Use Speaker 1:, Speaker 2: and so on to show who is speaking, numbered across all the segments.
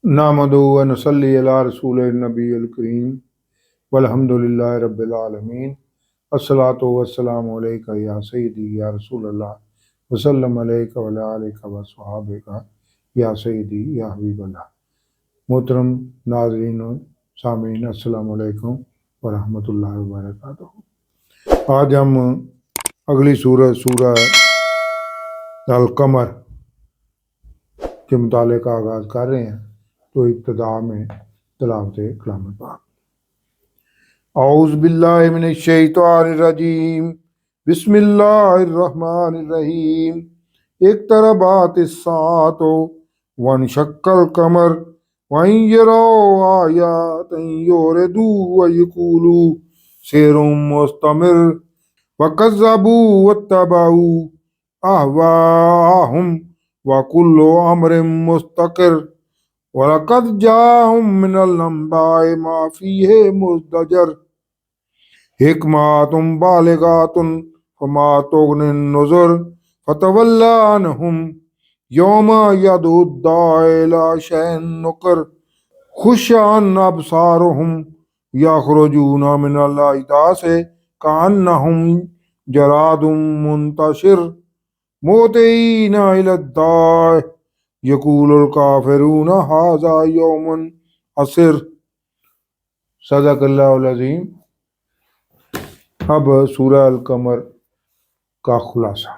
Speaker 1: नहमदु व नसल्ली अला रसूलिन नबील करीम वल्हम्दुलिल्लाहि रब्बिल आलमीन। अस्सलातु वस्सलामु अलैका या सय्यदी या रसूलल्लाह वसल्लम अलैका व अला आलिका व सहाबिका या सय्यदी या हबीबल्लाह। मोहतरम नाज़रीन व सामीन, अस्सलामु अलैकुम व रहमतुल्लाहि व बरकातुहू। आज हम अगली सूरह अल कमर के मुताले का आगाज़ कर रहे हैं। तो इब्तिदा में तिलावत कलाम पाक। औज़ु बिल्लाहि मिनश शैतानिर रजीम, बिस्मिल्लाहिर रहमानिर रहीम। इक़्तरबतिस साअतु वन्शक़्क़ल क़मर व इन यरौ आयातन युरिदू व यक़ूलू सिहरुम मुस्तमिर व कज़्ज़बू वत्तबऊ अहवाअहुम व कुल्लु अम्रिन मुस्तक़िर वलक़द जाअहुम मिनल अंबाइ मा फ़ीहि मुज़्दजर हिकमतुन बालिग़ातुन फ़मा तुग़निन नुज़ुर फ़तवल्ल अन्हुम यौमा यदउद्दाइ इला शैइन नुकर खुश्अन अबसारुहुम यख़रुजूना मिनल अजदासि कअन्नहुम जरादुम मुंतशिर मुहतिईना इलद्दाइ यक़ूलुल काफ़िरूना हाज़ा यौमुन असिर। सदक़ल्लाहुल अज़ीम। अब सूरह अल कमर का खुलासा।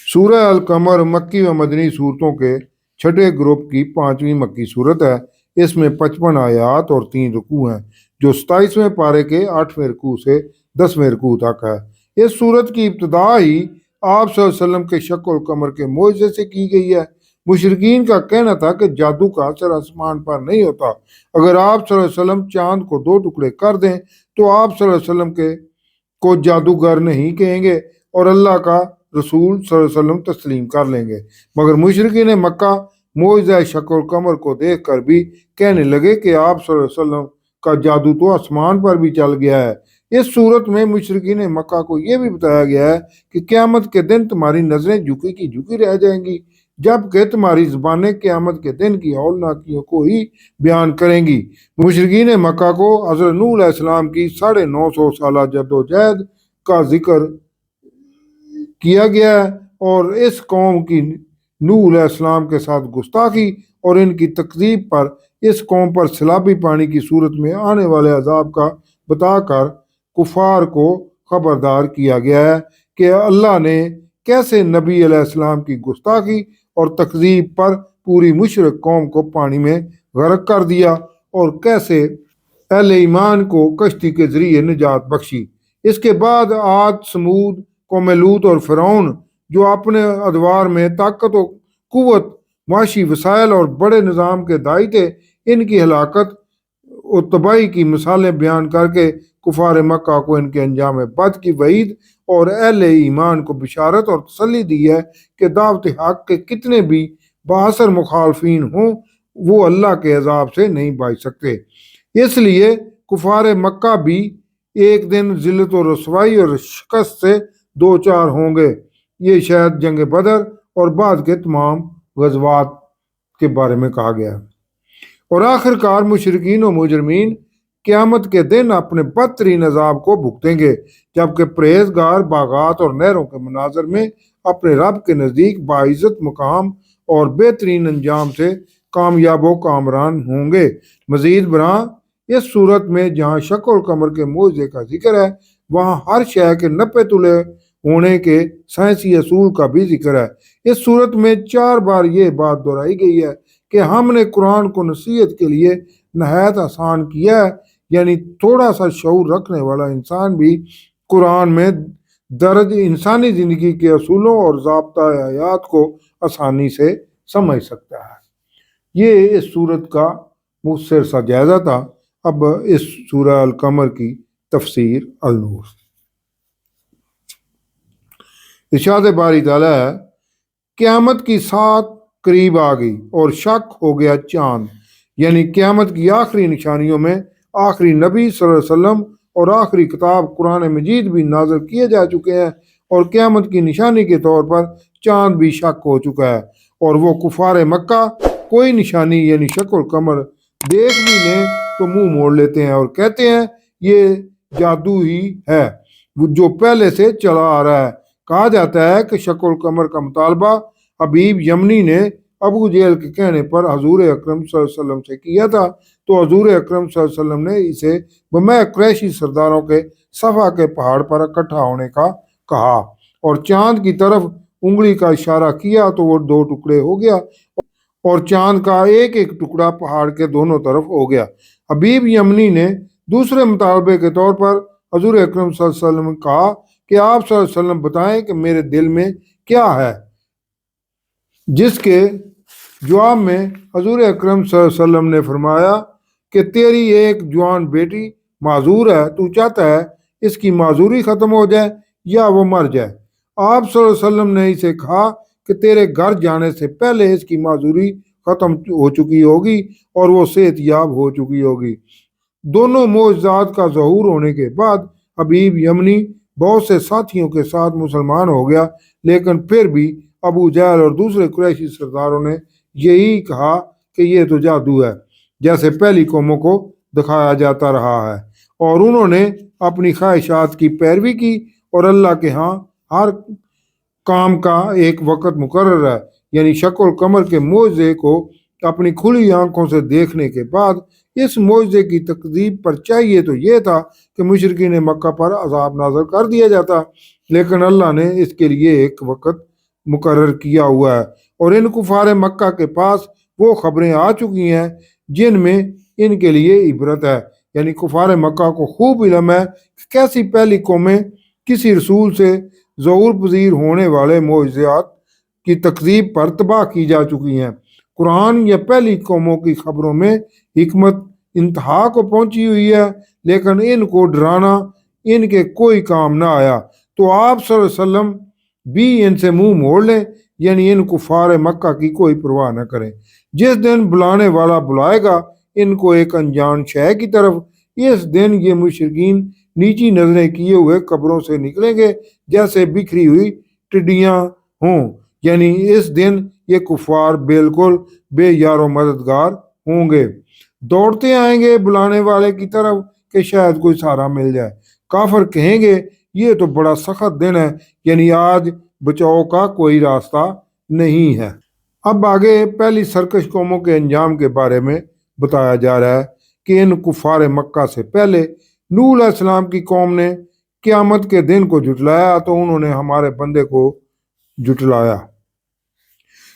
Speaker 1: सूरह अल कमर मक्की व मदनी सूरतों के छठे ग्रुप की 5वीं मक्की सूरत है। इसमें 55 आयात और 3 रुकू हैं, जो 27वें पारे के 8वें रुकू से 10वें रुकू तक है। इस सूरत की इब्तिदा ही आप सल्लल्लाहु अलैहि वसल्लम के शक्ल कमर के मोइज़े से की गई है। मुशरिकीन का कहना था कि जादू का असर आसमान पर नहीं होता। अगर आप सल्लल्लाहु अलैहि वसल्लम चांद को 2 टुकड़े कर दें तो आप सल्लल्लाहु अलैहि वसल्लम को जादूगर नहीं कहेंगे और अल्लाह का रसूल सल्लल्लाहु अलैहि वसल्लम तस्लीम कर लेंगे। मगर मुशरिकीन मक्का मोइज़ा शक्ल कमर को देख कर भी कहने लगे कि आप सल्लल्लाहु अलैहि वसल्लम का जादू तो आसमान पर भी चल गया है। इस सूरत में मुशरिकीन मक्का को यह भी बताया गया है कि क़यामत के दिन तुम्हारी नजरें झुकी की झुकी रह जाएंगी, जबकि तुम्हारी ज़बानें क़यामत के दिन की हौलनाकियों को ही बयान करेंगी। मुशरिकीन मक्का को हज़रत नूह अलैहिस्सलाम की 950 साल जद्दोजहद का जिक्र किया गया है और इस कौम की नूह अलैहिस्सलाम के साथ गुस्ताखी और इनकी तकज़ीब पर इस कौम पर सैलाबी पानी की सूरत में आने वाले अजाब का बताकर कुफार को खबरदार किया गया है कि अल्लाह ने कैसे नबी अलैहिस्सलाम की गुस्ताखी और तकज़ीब पर पूरी मुशरिक कौम को पानी में गर्क कर दिया और कैसे अहले ईमान को कश्ती के जरिए निजात बख्शी। इसके बाद आद, समूद, कौम लूत और फ़िरौन, जो अपने अदवार में ताकत और कुव्वत, माशी वसाइल और बड़े निज़ाम के दाई थे, इनकी हलाकत और तबाही की मिसालें बयान करके कुफार मक्का को इनके अंजाम बद की वईद और अहले ईमान को बिशारत और तसल्ली दी है कि दावत हक के कितने भी बासर मुखालफीन हों, वो अल्लाह के अजाब से नहीं बच सकते। इसलिए कुफार मक्का भी एक दिन जिल्लत और रसवाई और शिकस्त से दो चार होंगे। ये शायद जंग बदर और बाद के तमाम गज़वात के बारे में कहा गया है। और आखिरकार मुशरिकीन और मुजरमीन क़यामत के दिन अपने बदतरीन अजाब को भुगतेंगे, जबकि परहेजगार बागात और नहरों के मनाजर में अपने रब के नज़दीक बाइज़्ज़त मुकाम और बेहतरीन अंजाम से कामयाब व कामरान होंगे। मज़ीद बरां इस सूरत में जहाँ शक्ल कमर के मोइज़े का जिक्र है, वहाँ हर शय के 90 तुले होने के साइंसी असूल का भी जिक्र है। इस सूरत में 4 बार ये बात दोहराई गई है कि हमने कुरान को नसीहत के लिए नहायत आसान किया है, यानी थोड़ा सा शऊर रखने वाला इंसान भी कुरान में दर्ज इंसानी ज़िंदगी के असूलों और ज़ाब्ता हयात को आसानी से समझ सकता है। ये इस सूरत का मुख्तसर सा जायज़ा था। अब इस सूरह अल कमर की तफसीर अल नूर। इरशाद बारी ताला है, क़यामत की साथ करीब आ गई और शक हो गया चांद, यानी क़यामत की आखिरी निशानियों में आखिरी नबी सल्लल्लाहु अलैहि वसल्लम और आखिरी किताब कुरान मजीद भी नाज़िल किए जा चुके हैं और क़यामत की निशानी के तौर पर चांद भी शक हो चुका है और वो कुफार मक्का कोई निशानी यानी शक्ल कमर देख भी लें तो मुंह मोड़ लेते हैं और कहते हैं ये जादू ही है जो पहले से चला आ रहा है। कहा जाता है कि शक्ल कमर का मुतालबा हबीब यमनी ने अबू जहल के कहने पर हजूर अकरम सल्लल्लाहु अलैहि वसल्लम से किया था, तो हजूर अकरम सल्लल्लाहु अलैहि वसल्लम ने इसे बमै कुरैशी सरदारों के सफा के पहाड़ पर इकट्ठा होने का कहा और चांद की तरफ उंगली का इशारा किया तो वो दो टुकड़े हो गया और चांद का एक एक टुकड़ा पहाड़ के दोनों तरफ हो गया। हबीब यमनी ने दूसरे मुतालबे के तौर पर हजूर अकरम सल्लल्लाहु अलैहि वसल्लम कहा कि आप सल्लल्लाहु अलैहि वसल्लम बताएं कि मेरे दिल में क्या है, जिसके जवाब में हजूर अकरम सल्लल्लाहु अलैहि वसल्लम ने फरमाया कि तेरी एक जवान बेटी माजूर है, तू चाहता है इसकी माजूरी ख़त्म हो जाए या वो मर जाए। आप सल्लल्लाहु अलैहि वसल्लम ने इसे कहा कि तेरे घर जाने से पहले इसकी माजूरी ख़त्म हो चुकी होगी और वो सेहतयाब हो चुकी होगी। दोनों मोअज़्ज़ात का ज़हूर होने के बाद हबीब यमनी बहुत से साथियों के साथ मुसलमान हो गया, लेकिन फिर भी अबू जहल और दूसरे कुरैशी सरदारों ने यही कहा कि ये तो जादू है, जैसे पहली कौमों को दिखाया जाता रहा है, और उन्होंने अपनी ख्वाहिशात की पैरवी की और अल्लाह के यहाँ हर काम का एक वक़्त मुकर्रर है, यानी शक्ल कमर के मोज़े को अपनी खुली आंखों से देखने के बाद इस मोज़े की तकदीब पर चाहिए तो ये था कि मुशरिकीन मक्का पर अजाब नाज़िल कर दिया जाता, लेकिन अल्लाह ने इसके लिए एक वक़्त मुकर्रर किया हुआ है और इन कुफार मक्का के पास वो खबरें आ चुकी हैं जिनमें इनके लिए इबरत है। यानी कुफार मक्का को खूब इल्म है कि कैसी पहली कौमें किसी रसूल से ज़हूर पजीर होने वाले मोअज़्ज़ात की तकज़ीब पर तबाह की जा चुकी हैं। कुरान या पहली कौमों की खबरों में हिकमत इंतहा को पहुंची हुई है, लेकिन इनको डराना इनके कोई काम ना आया, तो आप सल्लल्लाहु अलैहि वसल्लम भी इनसे मुंह मोड़ लें, यानी इन कुफार मक्का की कोई परवाह न करें। जिस दिन बुलाने वाला बुलाएगा इनको एक अनजान शय की तरफ, इस दिन ये मुशरिकीन नीची नजरें किए हुए कब्रों से निकलेंगे जैसे बिखरी हुई टिड्डियां हों, यानी इस दिन ये कुफार बिल्कुल बेयारो मददगार होंगे, दौड़ते आएंगे बुलाने वाले की तरफ कि शायद कोई सहारा मिल जाए। काफिर कहेंगे ये तो बड़ा सख्त दिन है, यानी आज बचाव का कोई रास्ता नहीं है। अब आगे पहली सरकश कौमों के अंजाम के बारे में बताया जा रहा है कि इन कुफार मक्का से पहले नूह अलैहिस्सलाम की कौम ने क़यामत के दिन को जुटलाया, तो उन्होंने हमारे बंदे को जुटलाया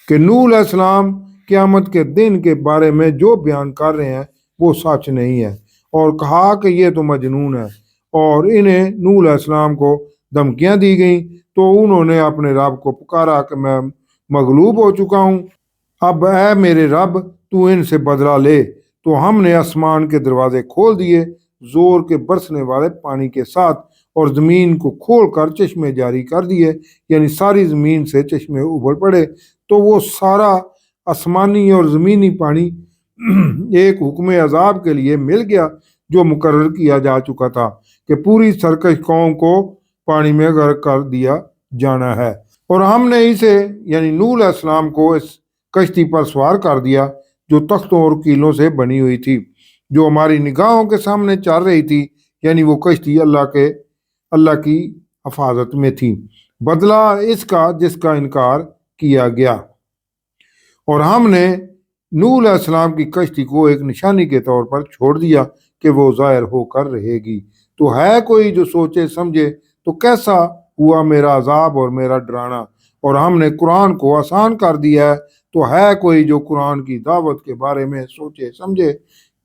Speaker 1: कि नूह अलैहिस्सलाम क़यामत के दिन के बारे में जो बयान कर रहे हैं वो सच नहीं है, और कहा कि ये तो मजनून है, और इन्हें नूह अलैहिस्सलाम को धमकियां दी गई, तो उन्होंने अपने रब को पुकारा कि मैं मगलूब हो चुका हूँ, अब ऐ मेरे रब तू इनसे बदला ले। तो हमने आसमान के दरवाजे खोल दिए जोर के बरसने वाले पानी के साथ, और ज़मीन को खोल कर चश्मे जारी कर दिए, यानी सारी ज़मीन से चश्मे उभर पड़े, तो वो सारा आसमानी और ज़मीनी पानी एक हुक्म अजाब के लिए मिल गया जो मुकर्रर किया जा चुका था कि पूरी सरकश कौम को पानी में गर्क कर दिया जाना है। और हमने इसे यानी नूह अलैहिस्सलाम को इस कश्ती पर सवार कर दिया जो तख्तों और कीलों से बनी हुई थी, जो हमारी निगाहों के सामने चल रही थी, यानी वो कश्ती अल्लाह की हिफाजत में थी। बदला इसका जिसका इनकार किया गया, और हमने नूह अलैहिस्सलाम की कश्ती को एक निशानी के तौर पर छोड़ दिया कि वो ज़ाहिर होकर रहेगी। तो है कोई जो सोचे समझे तो कैसा हुआ मेरा अजाब और मेरा डराना, और हमने कुरान को आसान कर दिया है, तो है कोई जो कुरान की दावत के बारे में सोचे समझे,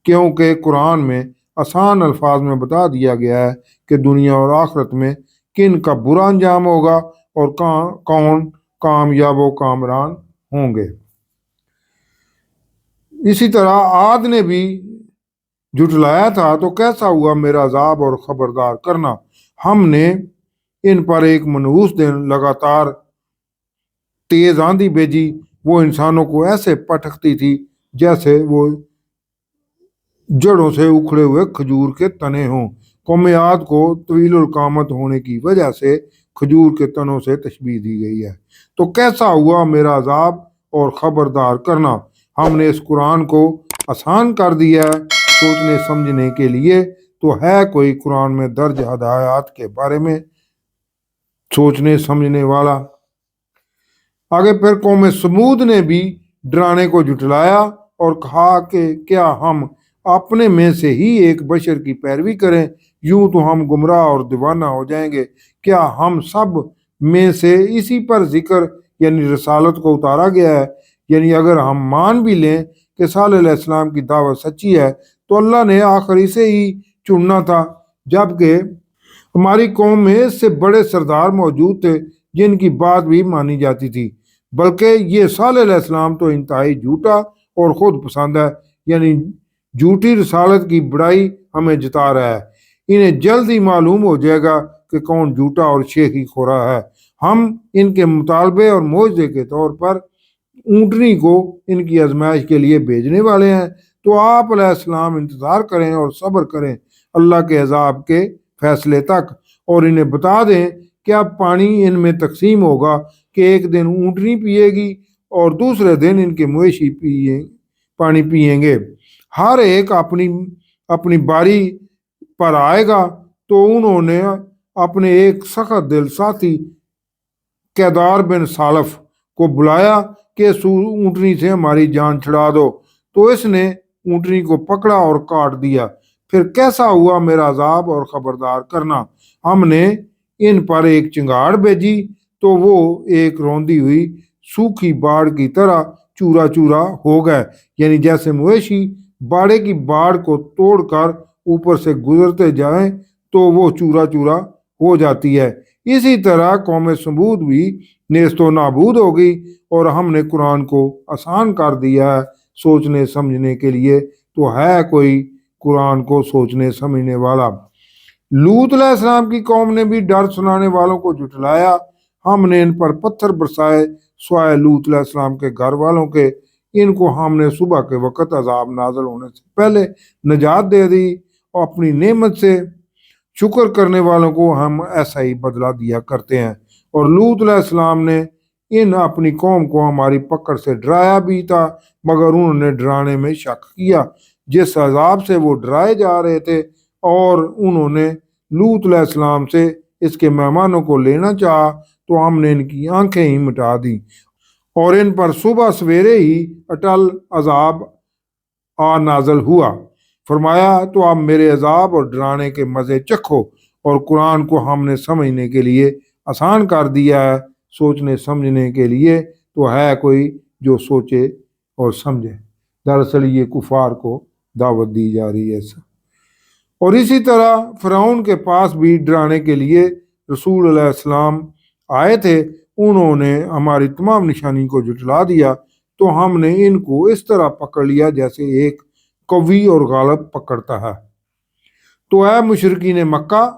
Speaker 1: क्योंकि कुरान में आसान अल्फाज में बता दिया गया है कि दुनिया और आखिरत में किन का बुरा अंजाम होगा और कौन कामयाब व कामरान होंगे। इसी तरह आद ने भी जुटलाया था, तो कैसा हुआ मेरा अजाब और खबरदार करना, हमने इन पर एक मनहूस दिन लगातार तेज आंधी भेजी, वो इंसानों को ऐसे पटकती थी जैसे वो जड़ों से उखड़े हुए खजूर के तने हों। कौम आद को तवीलुल कामत होने की वजह से खजूर के तनों से तशबीह दी गई है। तो कैसा हुआ मेरा अजाब اور خبردار کرنا۔ ہم نے اس قرآن کو آسان کر دیا ہے سوچنے سمجھنے کے لیے، تو ہے کوئی قرآن میں درج ہدایات کے بارے میں سوچنے سمجھنے والا؟ آگے پھر قوم سمود نے بھی ڈرانے کو جھٹلایا اور کہا کہ کیا ہم اپنے میں سے ہی ایک بشر کی پیروی کریں، یوں تو ہم گمراہ اور دیوانہ ہو جائیں گے۔ کیا ہم سب میں سے اسی پر ذکر یعنی رسالت کو اتارا گیا ہے؟ یعنی اگر ہم مان بھی لیں کہ صالح علیہ السلام کی دعوت سچی ہے تو اللہ نے آخر اسے ہی چننا تھا، جبکہ ہماری قوم میں اس سے بڑے سردار موجود تھے جن کی بات بھی مانی جاتی تھی، بلکہ یہ صالح علیہ السلام تو انتہائی جھوٹا اور خود پسند ہے، یعنی جھوٹی رسالت کی بڑائی ہمیں جتا رہا ہے۔ انہیں جلد ہی معلوم ہو جائے گا کہ کون جھوٹا اور شیخی خورا ہے۔ ہم ان کے مطالبے اور معجزے کے طور پر اونٹنی کو ان کی آزمائش کے لیے بھیجنے والے ہیں، تو آپ علیہ السلام انتظار کریں اور صبر کریں اللہ کے عذاب کے فیصلے تک، اور انہیں بتا دیں کہ اب پانی ان میں تقسیم ہوگا کہ ایک دن اونٹنی پیے گی اور دوسرے دن ان کے مویشی پانی پیئیں گے۔ ہر ایک اپنی باری پر آئے گا۔ تو انہوں نے اپنے ایک سخت دل ساتھی کیدار بن سالف کو بلایا کہ اونٹنی سے ہماری جان چھڑا دو، تو اس نے اونٹنی کو پکڑا اور کاٹ دیا۔ پھر کیسا ہوا میرا عذاب اور خبردار کرنا۔ ہم نے ان پر ایک چنگاڑ بھیجی تو وہ ایک روندی ہوئی سوکھی باڑ کی طرح چورا چورا ہو گئے، یعنی جیسے مویشی باڑے کی باڑ کو توڑ کر اوپر سے گزرتے جائیں تو وہ چورا چورا ہو جاتی ہے، اسی طرح قوم سمود بھی نیست و نابود ہو گئی۔ اور ہم نے قرآن کو آسان کر دیا ہے سوچنے سمجھنے کے لیے، تو ہے کوئی قرآن کو سوچنے سمجھنے والا؟ لوط علیہ السلام کی قوم نے بھی ڈر سنانے والوں کو جھٹلایا۔ ہم نے ان پر پتھر برسائے سوائے لوط علیہ السلام کے گھر والوں کے۔ ان کو ہم نے صبح کے وقت عذاب نازل ہونے سے پہلے نجات دے دی، اور اپنی نعمت سے شکر کرنے والوں کو ہم ایسا ہی بدلہ دیا کرتے ہیں۔ اور لوط علیہ السلام نے ان اپنی قوم کو ہماری پکڑ سے ڈرایا بھی تھا، مگر انہوں نے ڈرانے میں شک کیا جس عذاب سے وہ ڈرائے جا رہے تھے، اور انہوں نے لوط علیہ السلام سے اس کے مہمانوں کو لینا چاہا، تو ہم نے ان کی آنکھیں ہی مٹا دی اور ان پر صبح سویرے ہی اٹل عذاب نازل ہوا۔ فرمایا تو اب میرے عذاب اور ڈرانے کے مزے چکھو۔ اور قرآن کو ہم نے سمجھنے کے لیے آسان کر دیا ہے سوچنے سمجھنے کے لیے، تو ہے کوئی جو سوچے اور سمجھے۔ دراصل یہ کفار کو دعوت دی جا رہی ہے۔ اور اسی طرح فرعون کے پاس بھی ڈرانے کے لیے رسول علیہ السلام آئے تھے، انہوں نے ہماری تمام نشانی کو جھٹلا دیا، تو ہم نے ان کو اس طرح پکڑ لیا جیسے ایک قوی اور غالب پکڑتا ہے۔ تو اے مشرکین مکہ،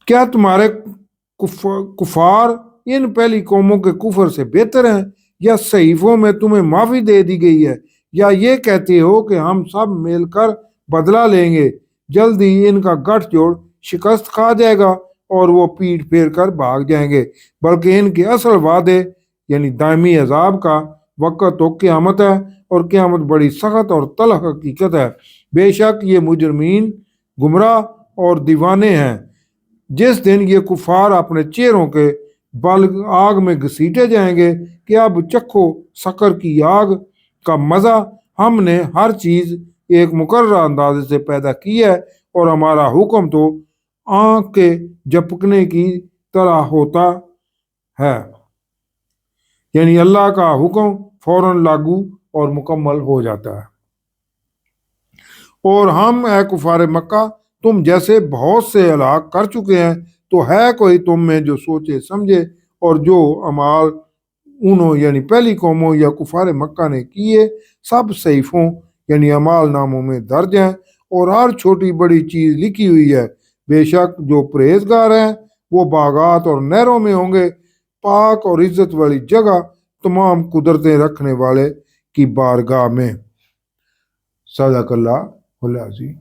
Speaker 1: کیا تمہارے کفار ان پہلی قوموں کے کفر سے بہتر ہیں، یا صحیفوں میں تمہیں معافی دے دی گئی ہے، یا یہ کہتے ہو کہ ہم سب مل کر بدلہ لیں گے؟ جلد ہی ان کا گٹھ جوڑ شکست کھا جائے گا اور وہ پیٹ پھیر کر بھاگ جائیں گے، بلکہ ان کے اصل وعدے یعنی دائمی عذاب کا وقت تو قیامت ہے، اور قیامت بڑی سخت اور تلخ حقیقت ہے۔ بے شک یہ مجرمین گمراہ اور دیوانے ہیں۔ جس دن یہ کفار اپنے چہروں کے بل آگ میں گھسیٹے جائیں گے کہ اب چکھو سقر کی آگ کا مزہ، ہم نے ہر چیز ایک مقررہ اندازے سے پیدا کی ہے، اور ہمارا حکم تو آنکھ کے جھپکنے کی طرح ہوتا ہے، یعنی اللہ کا حکم فوراً لاگو اور مکمل ہو جاتا ہے۔ اور ہم اے کفار مکہ تم جیسے بہت سے ہلاک کر چکے ہیں، تو ہے کوئی تم میں جو سوچے سمجھے، اور جو اعمال انہوں یعنی پہلی قوموں یا کفار مکہ نے کیے سب صحیفوں یعنی اعمال ناموں میں درج ہیں، اور ہر چھوٹی بڑی چیز لکھی ہوئی ہے۔ بے شک جو پرہیزگار ہیں وہ باغات اور نہروں میں ہوں گے، پاک اور عزت والی جگہ تمام قدرتیں رکھنے والے کی بارگاہ میں۔ صدق اللہ العظیم۔